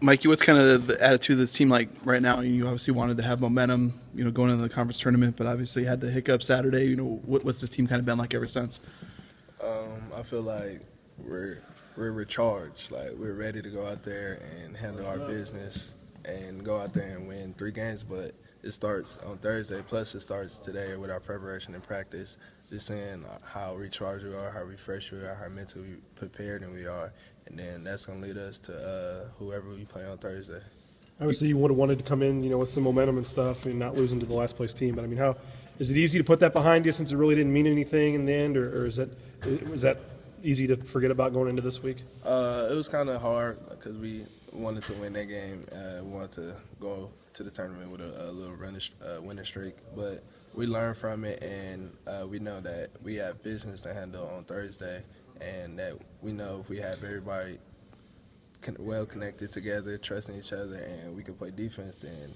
Mikey, what's kind of the attitude of this team like right now? You obviously wanted to have momentum, going into the conference tournament, but obviously had the hiccup Saturday. What's this team kind of been like ever since? I feel like we're recharged. Like we're ready to go out there and handle our business and go out there and win 3 games. But it starts on Thursday. Plus, it starts today with our preparation and practice. Just seeing how recharged we are, how refreshed we are, how mentally prepared we are, and then that's gonna lead us to whoever we play on Thursday. Obviously, you would have wanted to come in, with some momentum and stuff, and not losing to the last place team. But I mean, how is it easy to put that behind you since it really didn't mean anything in the end, or was that easy to forget about going into this week? It was kind of hard because we wanted to win that game. We wanted to go to the tournament with a little winning streak, but we learned from it, and we know that we have business to handle on Thursday, and that we know if we have everybody well connected together, trusting each other, and we can play defense, then,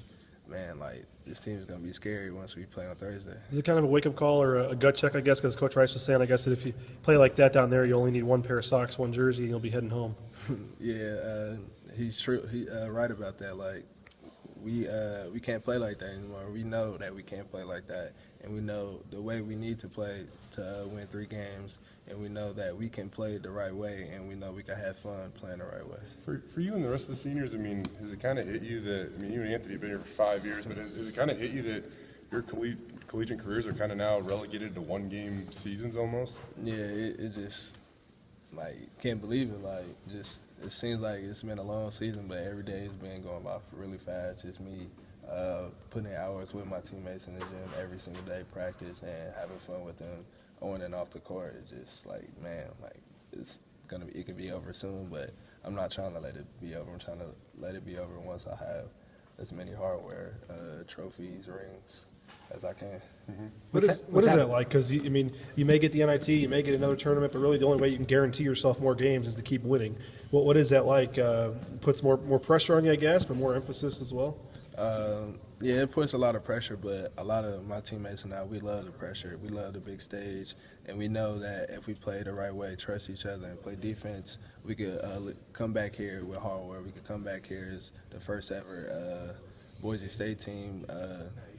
man, like, this team is going to be scary once we play on Thursday. Is it kind of a wake-up call or a gut check, I guess, because Coach Rice was saying, I guess, that if you play like that down there, you only need 1 pair of socks, 1 jersey, and you'll be heading home? Yeah, he's true. He right about that. Like, we can't play like that anymore. We know that we can't play like that, and we know the way we need to play to win 3 games, and we know that we can play the right way, and we know we can have fun playing the right way. For you and the rest of the seniors, I mean, has it kind of hit you that, I mean, you and Anthony have been here for 5 years, but has it kind of hit you that your collegiate careers are kind of now relegated to 1-game seasons almost? Yeah, it just, like, can't believe it. Like, just, it seems like it's been a long season, but every day it's been going by really fast. Just me putting in hours with my teammates in the gym every single day, practice, and having fun with them on and off the court. It's just like, man, like, it could be over soon, but I'm not trying to let it be over. I'm trying to let it be over once I have as many hardware, trophies, rings as I can. Mm-hmm. What is that like? Because, I mean, you may get the NIT, you may get another tournament, but really the only way you can guarantee yourself more games is to keep winning. What is that like? Puts more pressure on you, I guess, but more emphasis as well? Yeah, it puts a lot of pressure, but a lot of my teammates and I, we love the pressure. We love the big stage, and we know that if we play the right way, trust each other, and play defense, we could come back here with hardware. We could come back here as the first ever Boise State team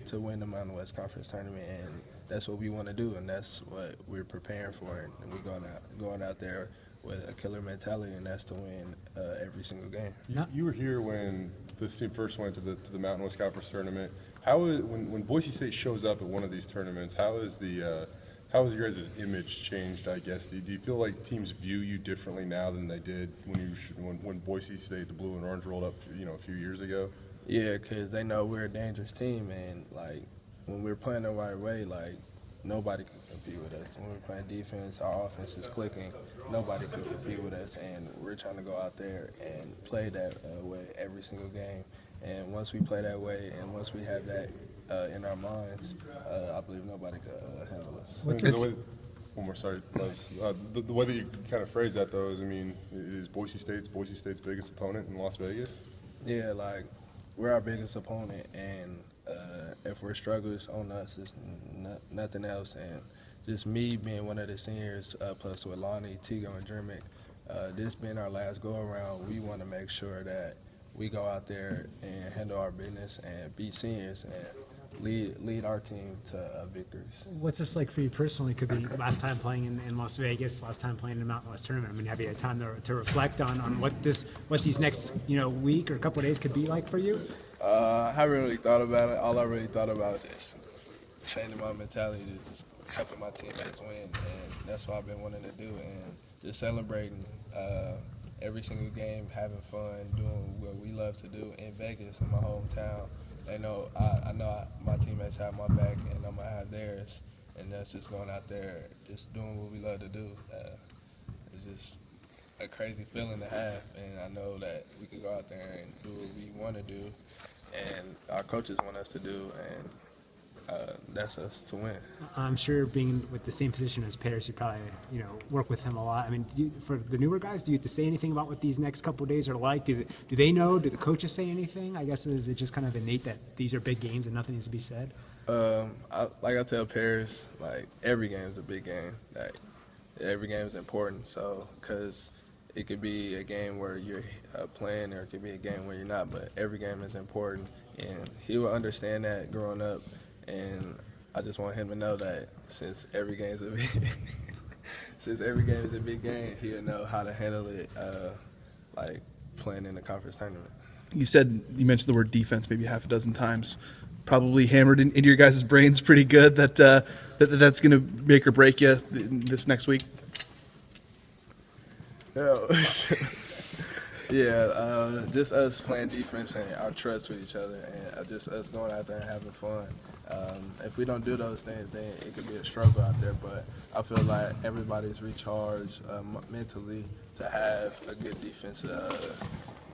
to win the Mountain West Conference tournament, and that's what we want to do, and that's what we're preparing for, and we're going out there with a killer mentality, and that's to win every single game. You were here when this team first went to the Mountain West Conference tournament. When Boise State shows up at one of these tournaments, how has your guys' image changed, I guess? Do you feel like teams view you differently now than they did when Boise State, the blue and orange, rolled up a few years ago? Yeah, because they know we're a dangerous team, and, like, when we're playing the right way, like, nobody can compete with us. When we're playing defense, our offense is clicking. Nobody can compete with us, and we're trying to go out there and play that way every single game. And once we play that way, and once we have that in our minds, I believe nobody can handle us. One more, sorry, Buzz. The way that you kind of phrase that, though, is, I mean, is Boise State's biggest opponent in Las Vegas? Yeah, like, we're our biggest opponent, and if we're struggling, it's on us. It's nothing else. And just me being one of the seniors, plus with Lonnie, Tigo, and Jermick, this being our last go-around, we want to make sure that we go out there and handle our business and be seniors and lead our team to victories. What's this like for you personally? Could be last time playing in Las Vegas, last time playing in the Mountain West tournament. I mean, have you had time to reflect on what these next week or couple of days could be like for you? I haven't really thought about it. All I really thought about is changing my mentality to just helping my teammates win, and that's what I've been wanting to do, and just celebrating every single game, having fun, doing what we love to do in Vegas, in my hometown. I know my teammates have my back, and I'm gonna have theirs, and that's just going out there, just doing what we love to do. It's just a crazy feeling to have, and I know that we can go out there and do what we want to do, and our coaches want us to do, and that's us to win. I'm sure being with the same position as Paris, you probably work with him a lot. I mean, for the newer guys, do you have to say anything about what these next couple of days are like? Do they know? Do the coaches say anything? I guess is it just kind of innate that these are big games and nothing needs to be said? Like I tell Paris, like every game is a big game. Like every game is important. So because it could be a game where you're playing, or it could be a game where you're not. But every game is important, and he will understand that growing up. And I just want him to know that since every game is a big game, he'll know how to handle it, like playing in the conference tournament. You mentioned the word defense maybe half a dozen times. Probably hammered into your guys' brains pretty good that that's going to make or break you this next week. Yeah, just us playing defense and our trust with each other, and just us going out there and having fun. If we don't do those things, then it could be a struggle out there. But I feel like everybody's recharged mentally to have a good defense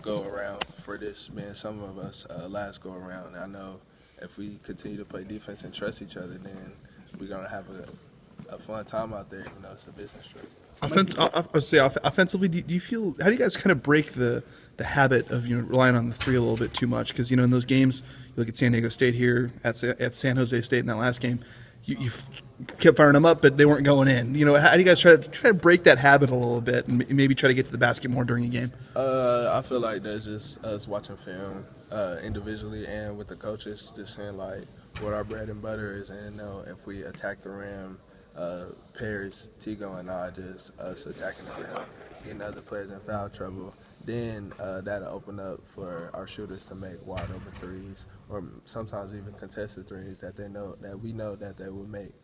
go around for this being some of us last go around. And I know if we continue to play defense and trust each other, then we're gonna have a fun time out there, even though it's a business trip. Offensively, do you feel, how do you guys kind of break the habit of relying on the three a little bit too much? Because in those games, you look at San Diego State here, at San Jose State in that last game, you kept firing them up, but they weren't going in. How do you guys try to break that habit a little bit and maybe try to get to the basket more during a game? I feel like that's just us watching film individually and with the coaches, just saying like what our bread and butter is, and if we attack the rim, Paris, Tigo, and I, just us attacking the rim, getting other players in foul trouble, then that'll open up for our shooters to make wide open threes, or sometimes even contested threes that we know that they will make.